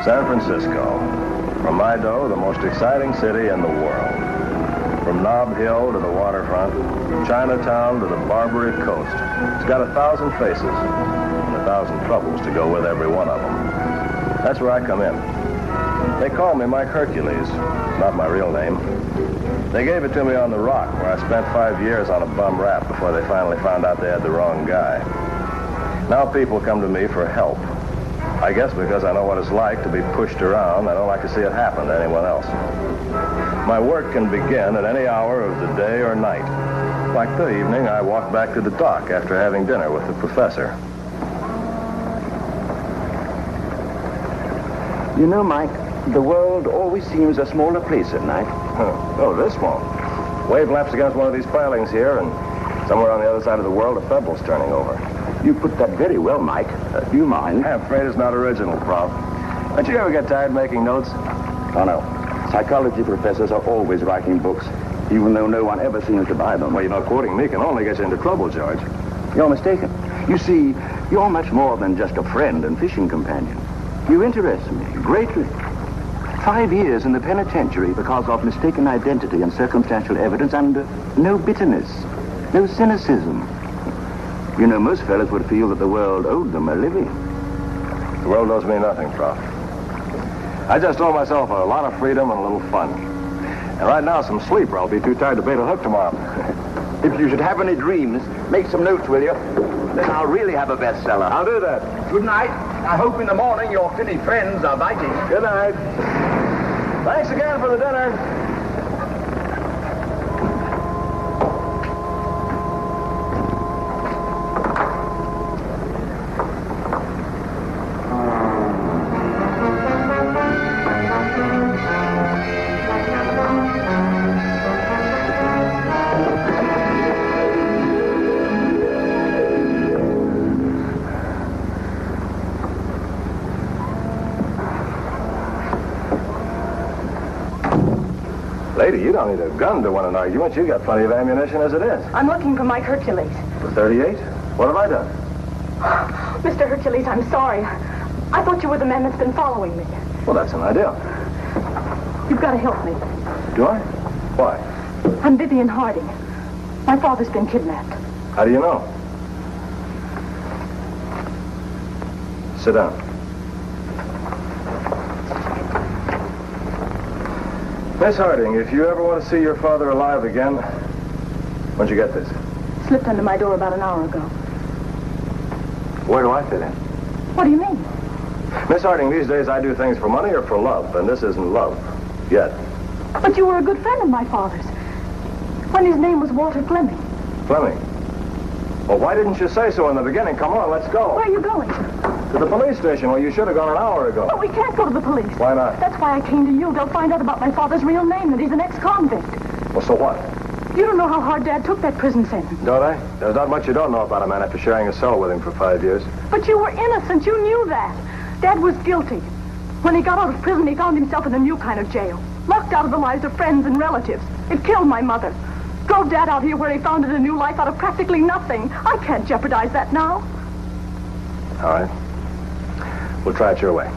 San Francisco. From my dough, the most exciting city in the world. From Nob Hill to the waterfront, from Chinatown to the Barbary Coast. It's got 1,000 faces and 1,000 troubles to go with every one of them. That's where I come in. They call me Mike Hercules, not my real name. They gave it to me on the Rock, where I spent 5 years on a bum rap before they finally found out they had the wrong guy. Now people come to me for help. I guess because I know what it's like to be pushed around. I don't like to see it happen to anyone else. My work can begin at any hour of the day or night. Like the evening, I walk back to the dock after having dinner with the professor. You know, Mike, the world always seems a smaller place at night. Oh, this small. Wave laps against one of these pilings here, and somewhere on the other side of the world, a pebble's turning over. You put that very well, Mike. Do you mind? I'm afraid it's not original, Prof. Don't you ever get tired making notes? Oh, no. Psychology professors are always writing books, even though no one ever seems to buy them. Well, you know, quoting me can only get you into trouble, George. You're mistaken. You see, you're much more than just a friend and fishing companion. You interest me greatly. 5 years in the penitentiary because of mistaken identity and circumstantial evidence, and no bitterness, no cynicism. You know, most fellas would feel that the world owed them a living. The world owes me nothing, Prof. I just owe myself a lot of freedom and a little fun. And right now, some sleep, or I'll be too tired to bait a hook tomorrow. If you should have any dreams, make some notes, will you? Then I'll really have a bestseller. I'll do that. Good night. I hope in the morning your finny friends are biting. Good night. Thanks again for the dinner. Lady, you don't need a gun to win an argument. You got plenty of ammunition as it is. I'm looking for Mike Hercules. For 38? What have I done? Mr. Hercules, I'm sorry. I thought you were the man that's been following me. Well, that's an idea. You've got to help me. Do I? Why? I'm Vivian Harding. My father's been kidnapped. How do you know? Sit down. Miss Harding, if you ever want to see your father alive again, when'd you get this? Slipped under my door about an hour ago. Where do I fit in? What do you mean? Miss Harding, these days I do things for money or for love, and this isn't love. Yet. But you were a good friend of my father's. When his name was Walter Fleming. Fleming? Well, why didn't you say so in the beginning? Come on, let's go. Where are you going? To the police station. Well, you should have gone an hour ago. But we can't go to the police. Why not? That's why I came to you. They'll find out about my father's real name, that he's an ex-convict. Well, so what? You don't know how hard Dad took that prison sentence. Don't I? There's not much you don't know about a man after sharing a cell with him for 5 years. But you were innocent. You knew that. Dad was guilty. When he got out of prison, he found himself in a new kind of jail. Locked out of the lives of friends and relatives. It killed my mother. Drove Dad out here where he founded a new life out of practically nothing. I can't jeopardize that now. All right. We'll try it your way.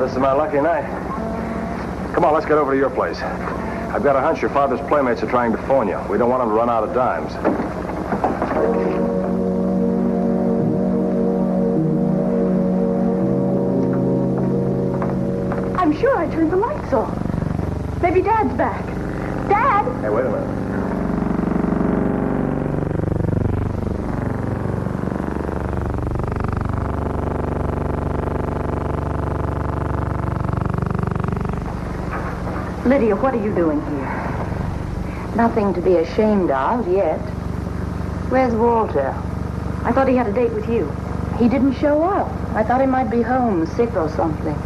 This is my lucky night. Come on, let's get over to your place. I've got a hunch your father's playmates are trying to phone you. We don't want them to run out of dimes. I'm sure I turned the lights off. Maybe Dad's back. Dad! Hey, wait a minute. Lydia, what are you doing here? Nothing to be ashamed of yet. Where's Walter? I thought he had a date with you. He didn't show up. I thought he might be home, sick or something.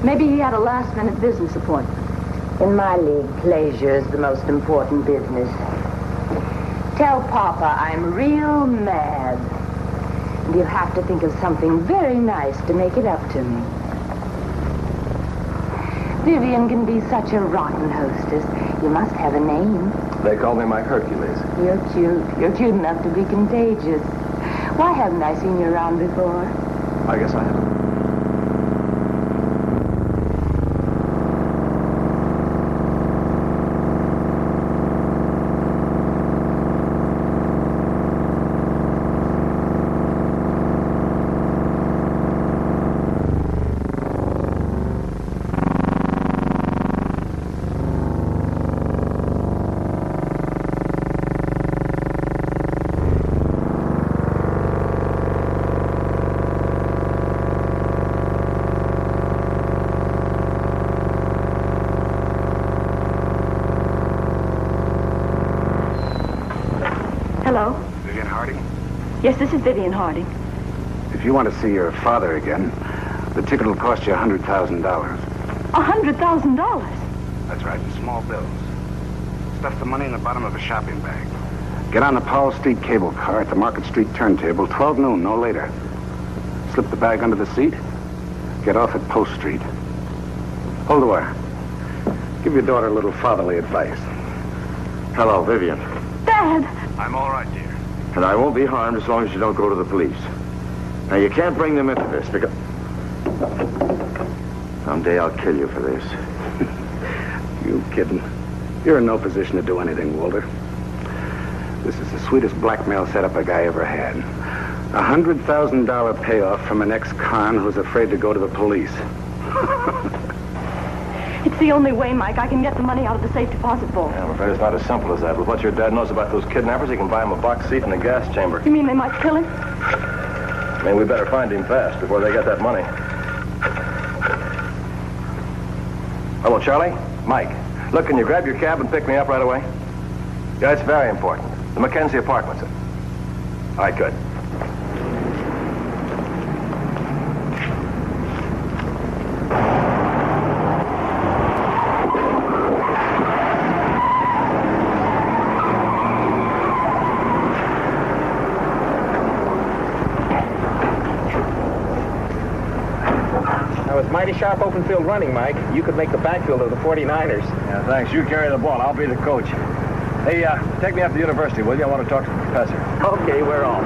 Maybe he had a last-minute business appointment. In my league, pleasure is the most important business. Tell Papa I'm real mad. And you'll have to think of something very nice to make it up to me. Vivian can be such a rotten hostess. You must have a name. They call me Mike Hercules. You're cute. You're cute enough to be contagious. Why haven't I seen you around before? I guess I haven't. Hello? Vivian Harding? Yes, this is Vivian Harding. If you want to see your father again, the ticket will cost you $100,000. $100,000? That's right, in small bills. Stuff the money in the bottom of a shopping bag. Get on the Powell Street cable car at the Market Street turntable, 12 noon, no later. Slip the bag under the seat. Get off at Post Street. Hold the wire. Give your daughter a little fatherly advice. Hello, Vivian. Dad! I'm all right, dear. And I won't be harmed as long as you don't go to the police. Now, you can't bring them into this because... Someday I'll kill you for this. You kidding? You're in no position to do anything, Walter. This is the sweetest blackmail setup a guy ever had. $100,000 payoff from an ex-con who's afraid to go to the police. It's the only way, Mike, I can get the money out of the safe deposit vault. Yeah, I'm afraid it's not as simple as that. With what your dad knows about those kidnappers, he can buy him a box seat in a gas chamber. You mean they might kill him? I mean, we better find him fast before they get that money. Hello, Charlie? Mike. Look, can you grab your cab and pick me up right away? Yeah, it's very important. The Mackenzie Apartments. All right, good. Mighty sharp open field running, Mike. You could make the backfield of the 49ers. Yeah, thanks. You carry the ball. I'll be the coach. Hey, take me up to the university, will you? I want to talk to the professor. Okay, we're on.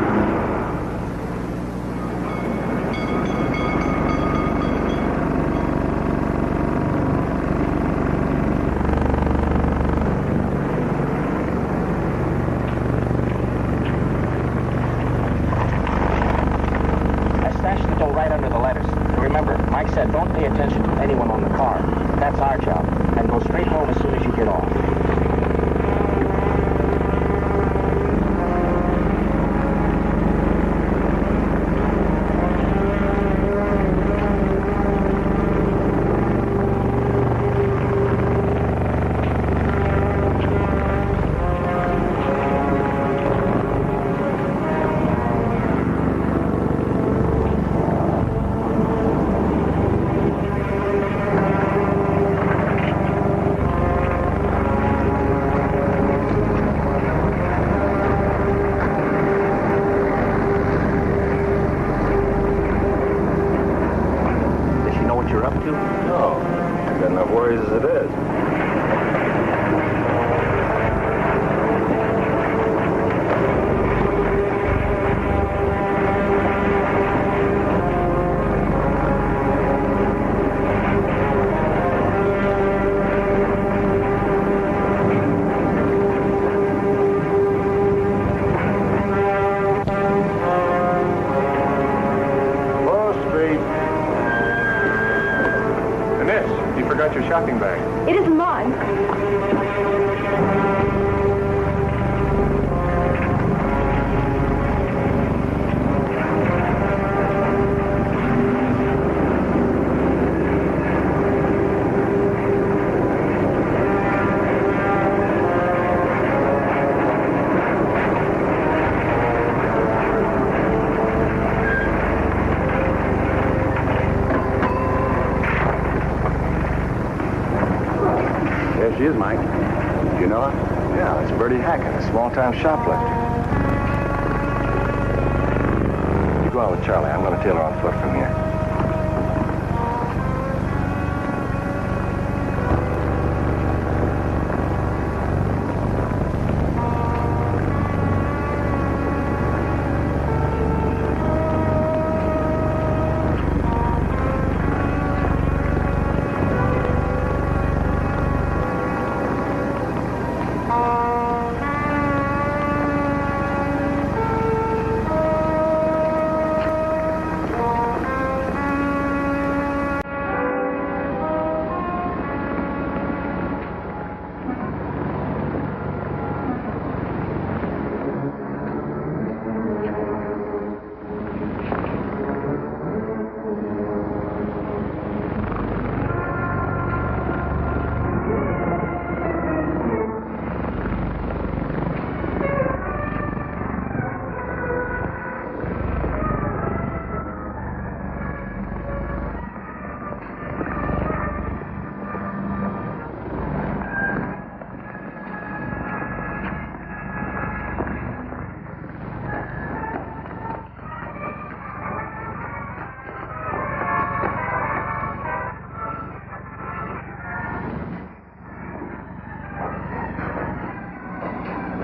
I stashed the dough right under the letters. Remember, Mike said don't pay attention to anyone on the car. That's our job. And go straight home as soon as you get off. Your shopping bag. It isn't mine. Yeah, it's Bertie Hackett, a small-time shoplifter. You go on with Charlie. I'm going to tail her on foot from here.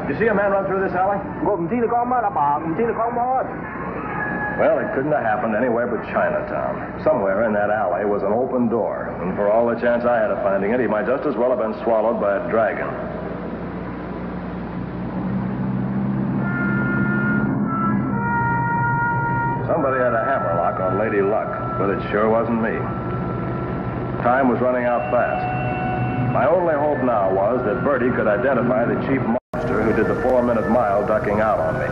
You see a man run through this alley? Well, it couldn't have happened anywhere but Chinatown. Somewhere in that alley was an open door, and for all the chance I had of finding it, he might just as well have been swallowed by a dragon. Somebody had a hammerlock on Lady Luck, but it sure wasn't me. Time was running out fast. My only hope now was that Bertie could identify the chief monster who did the 4-minute mile ducking out on me.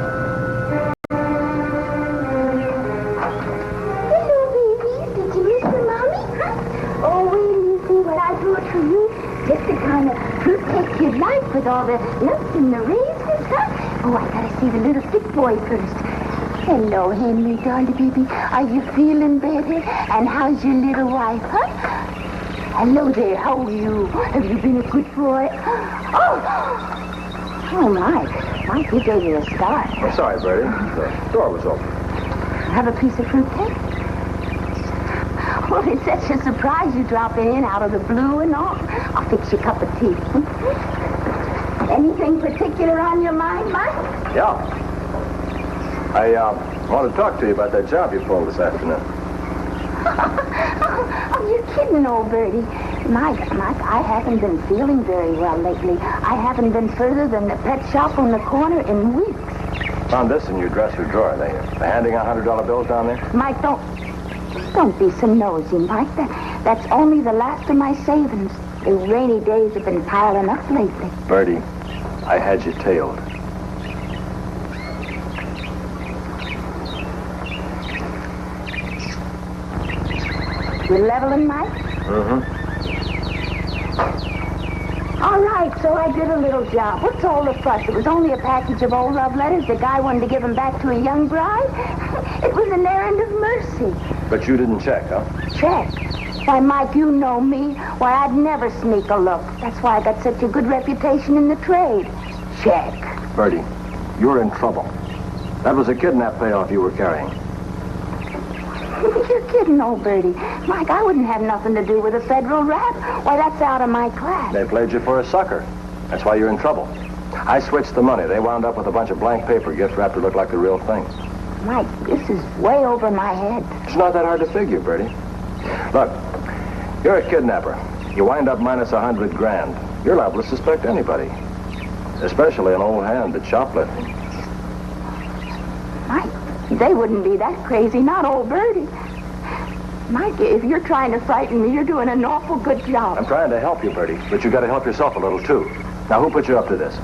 Hello, babies. Did you miss the mommy? Oh, wait till you see what I brought for you. Just the kind of fruit cake you'd like with all the nuts and the raisins, huh? Oh, I gotta see the little sick boy first. Hello, Henry, darling baby. Are you feeling better? And how's your little wife, huh? Hello there, how are you? Have you been a good boy? Oh, Mike, you gave me a start. I'm sorry, Bertie. The door was open. Have a piece of fruit cake? Well, it's such a surprise you dropping in out of the blue and all. I'll fix you a cup of tea. Anything particular on your mind, Mike? Yeah. I want to talk to you about that job you pulled this afternoon. Oh, you're kidding, old Bertie. Mike, I haven't been feeling very well lately. I haven't been further than the pet shop on the corner in weeks. Found this in your dresser drawer. They handing out $100 bills down there? Mike, don't be so nosy, Mike. That's only the last of my savings. The rainy days have been piling up lately. Bertie, I had you tailed. You're leveling, Mike? Mm-hmm. All right, so I did a little job. What's all the fuss? It was only a package of old love letters. The guy wanted to give them back to a young bride. It was an errand of mercy. But you didn't check, huh? Check? Why, Mike, you know me. Why, I'd never sneak a look. That's why I got such a good reputation in the trade. Check. Bertie, you're in trouble. That was a kidnap payoff you were carrying. You're kidding, old Bertie. Mike, I wouldn't have nothing to do with a federal rap. Why, that's out of my class. They played you for a sucker. That's why you're in trouble. I switched the money. They wound up with a bunch of blank paper gift wrapped to look like the real thing. Mike, this is way over my head. It's not that hard to figure, Bertie. Look, you're a kidnapper. You wind up minus $100 grand. You're liable to suspect anybody, especially an old hand at shoplifting. Mike, they wouldn't be that crazy, not old Bertie. Mike, if you're trying to frighten me, you're doing an awful good job. I'm trying to help you, Bertie, but you got to help yourself a little, too. Now, who put you up to this?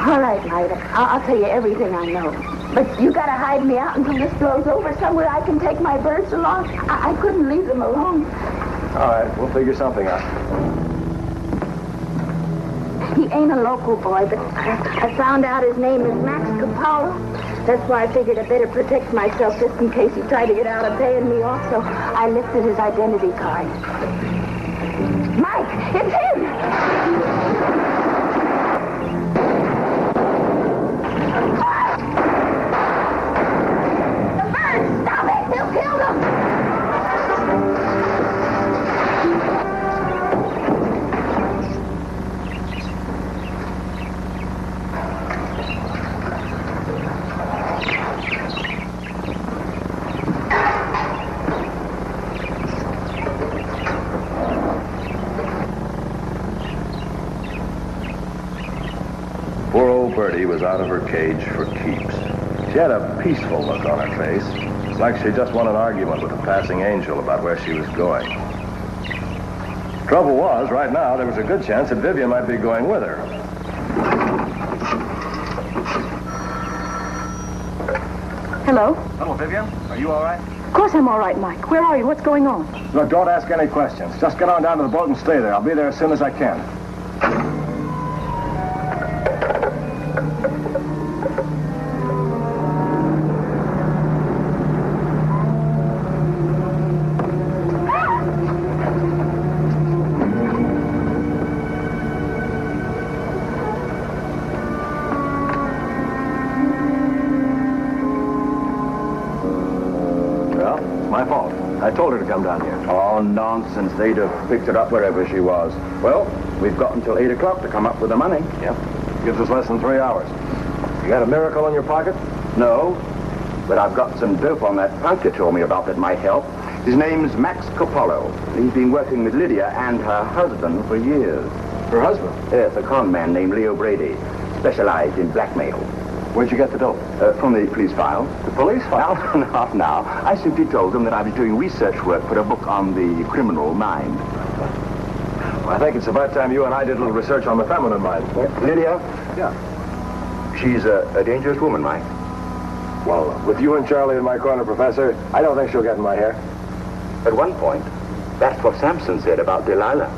All right, Mike, I'll tell you everything I know. But you got to hide me out until this blows over somewhere I can take my birds along. I couldn't leave them alone. All right, we'll figure something out. He ain't a local boy, but I found out his name is Max Capallo. That's why I figured I'd better protect myself just in case he tried to get out of paying me off, so I lifted his identity card. Mike, it's him! The birds! Stop it! They'll kill them! Poor old Bertie was out of her cage for keeps. She had a peaceful look on her face, like she just won an argument with a passing angel about where she was going. Trouble was, right now, there was a good chance that Vivian might be going with her. Hello? Hello, Vivian. Are you all right? Of course I'm all right, Mike. Where are you? What's going on? Look, don't ask any questions. Just get on down to the boat and stay there. I'll be there as soon as I can. My fault. I told her to come down here. Oh, nonsense. They'd have picked her up wherever she was. Well, we've got until 8 o'clock to come up with the money. Yep. Gives us less than 3 hours. You got a miracle in your pocket? No, but I've got some dope on that punk you told me about that might help. His name's Max Coppola. He's been working with Lydia and her husband for years. Her husband? Yes, a con man named Leo Brady, specialized in blackmail. Where'd you get the dope? From the police file. The police file? Now. I simply told them that I was doing research work for a book on the criminal mind. Well, I think it's about time you and I did a little research on the feminine mind. Lydia? Yeah. She's a dangerous woman, Mike. Well, with you and Charlie in my corner, Professor, I don't think she'll get in my hair. At one point, that's what Samson said about Delilah.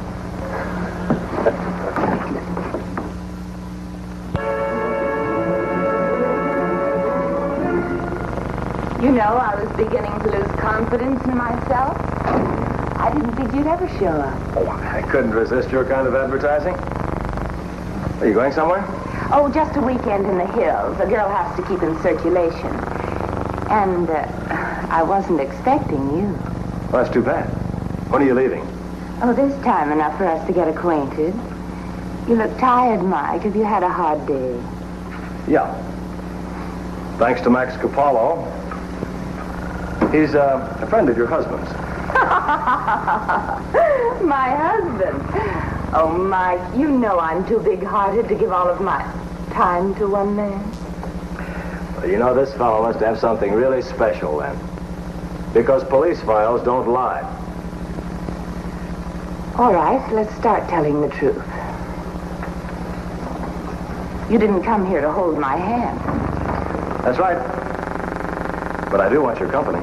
You know, I was beginning to lose confidence in myself. I didn't think you'd ever show up. Oh, I couldn't resist your kind of advertising. Are you going somewhere? Oh, just a weekend in the hills. A girl has to keep in circulation. And I wasn't expecting you. Well, that's too bad. When are you leaving? Oh, there's time enough for us to get acquainted. You look tired, Mike. Have you had a hard day? Yeah. Thanks to Max Coppola. He's a friend of your husband's. My husband. Oh, Mike, you know I'm too big-hearted to give all of my time to one man. Well, you know, this fellow must have something really special then. Because police files don't lie. All right, let's start telling the truth. You didn't come here to hold my hand. That's right. But I do want your company.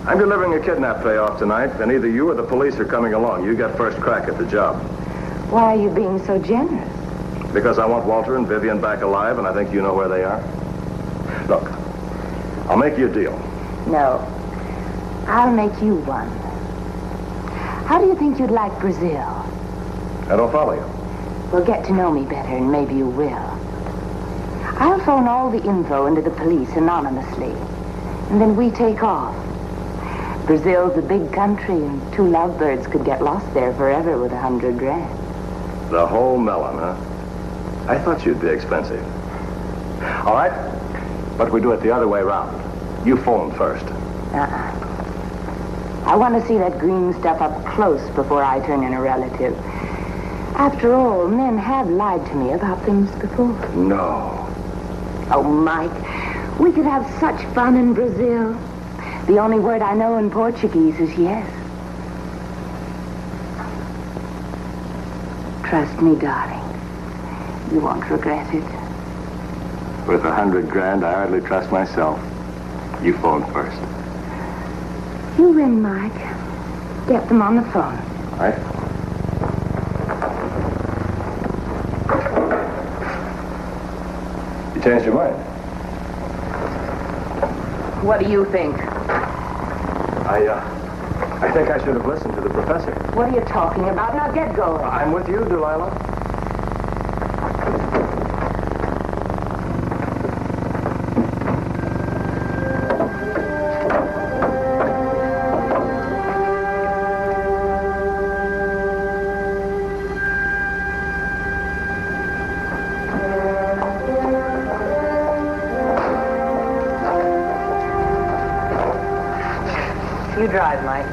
I'm delivering a kidnap payoff tonight, and either you or the police are coming along. You get first crack at the job. Why are you being so generous? Because I want Walter and Vivian back alive, and I think you know where they are. Look, I'll make you a deal. No, I'll make you one. How do you think you'd like Brazil? I don't follow you. Well, get to know me better, and maybe you will. I'll phone all the info into the police anonymously, and then we take off. Brazil's a big country, and 2 lovebirds could get lost there forever with $100 grand. The whole melon, huh? I thought you'd be expensive. All right, but we do it the other way around. You phone first. I want to see that green stuff up close before I turn in a relative. After all, men have lied to me about things before. No. Oh, Mike, we could have such fun in Brazil. The only word I know in Portuguese is yes. Trust me, darling. You won't regret it. With $100 grand, I hardly trust myself. You phone first. You ring, Mike. Get them on the phone. All right. You changed your mind? What do you think? I think I should have listened to the professor. What are you talking about? Now get going. I'm with you, Delilah. You drive, Mike.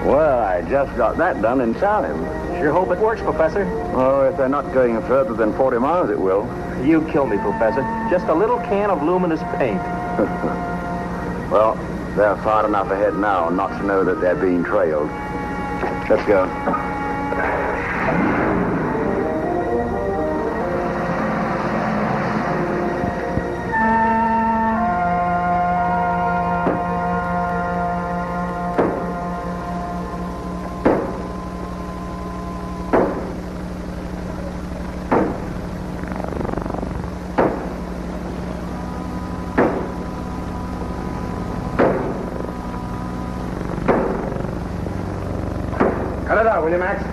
Well, I just got that done in time. Sure hope it works, Professor. Oh, if they're not going further than 40 miles, it will. You kill me, Professor. Just a little can of luminous paint. Well, they're far enough ahead now not to know that they're being trailed. Let's go. Cut it out, will you, Max?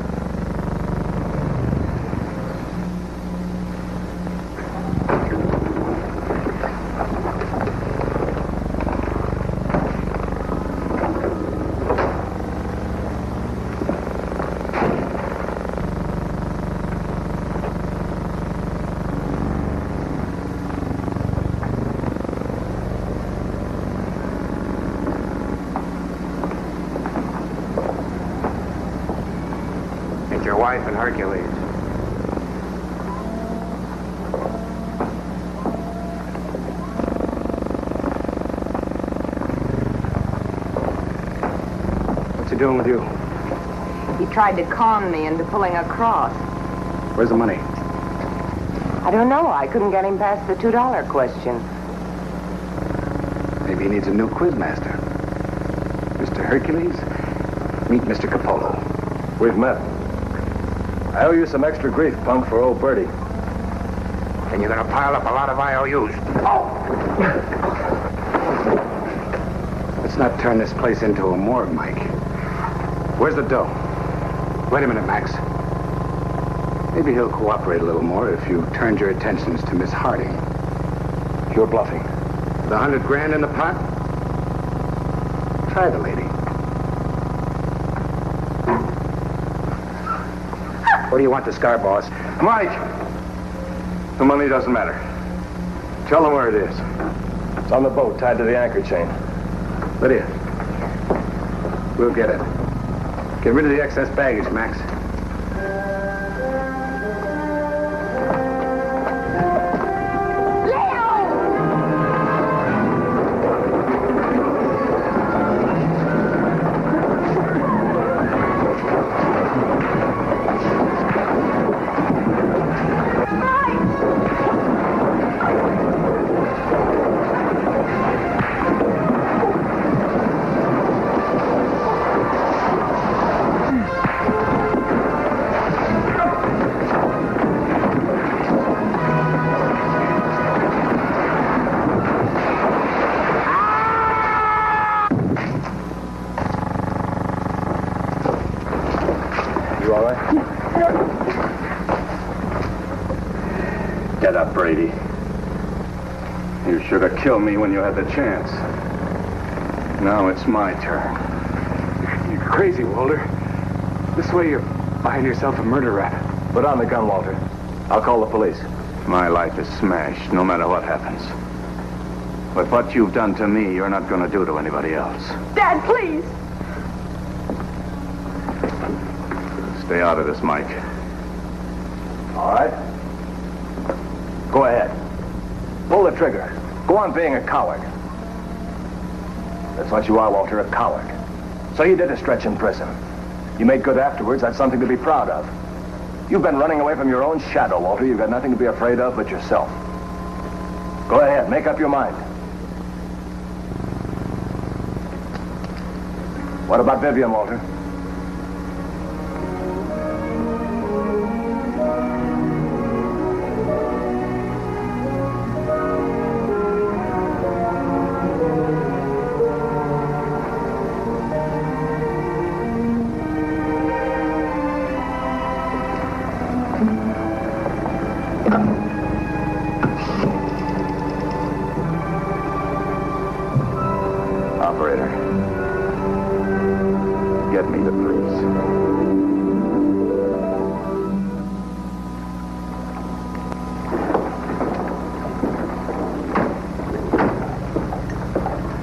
Your wife and Hercules. What's he doing with you? He tried to con me into pulling across. Where's the money? I don't know. I couldn't get him past the $2 question. Maybe he needs a new quizmaster. Mr. Hercules, meet Mr. Capolo. We've met. I owe you some extra grief, punk, for old Bertie. And you're gonna pile up a lot of IOUs. Let's not turn this place into a morgue, Mike. Where's the dough? Wait a minute, Max. Maybe he'll cooperate a little more if you turned your attentions to Miss Harding. You're bluffing. The $100 grand in the pot? Try the lady. What do you want to scar, boss? Mike! The money doesn't matter. Tell them where it is. It's on the boat, tied to the anchor chain. Lydia, we'll get it. Get rid of the excess baggage, Max. You all right? Get up, Brady. You should have killed me when you had the chance. Now it's my turn. You're crazy, Walter. This way you're buying yourself a murder rap. Put on the gun, Walter. I'll call the police. My life is smashed, no matter what happens. But what you've done to me, you're not going to do to anybody else. Dad, please. Stay out of this, Mike. All right? Go ahead. Pull the trigger. Go on being a coward. That's what you are, Walter, a coward. So you did a stretch in prison. You made good afterwards. That's something to be proud of. You've been running away from your own shadow, Walter. You've got nothing to be afraid of but yourself. Go ahead. Make up your mind. What about Vivian, Walter? Operator, get me the police.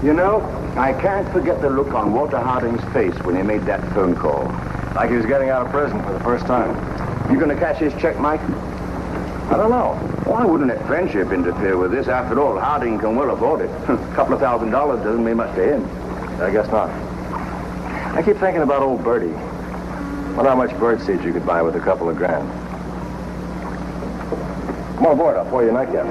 You know, I can't forget the look on Walter Harding's face when he made that phone call. Like he was getting out of prison for the first time. You gonna cash his check, Mike? I don't know. Why wouldn't let friendship interfere with this? After all, Harding can well afford it. A couple of $1,000 doesn't mean much to him. I guess not. I keep thinking about old Bertie. Wonder how much bird seed you could buy with a couple of grand. Come on aboard, I'll pour you a nightcap.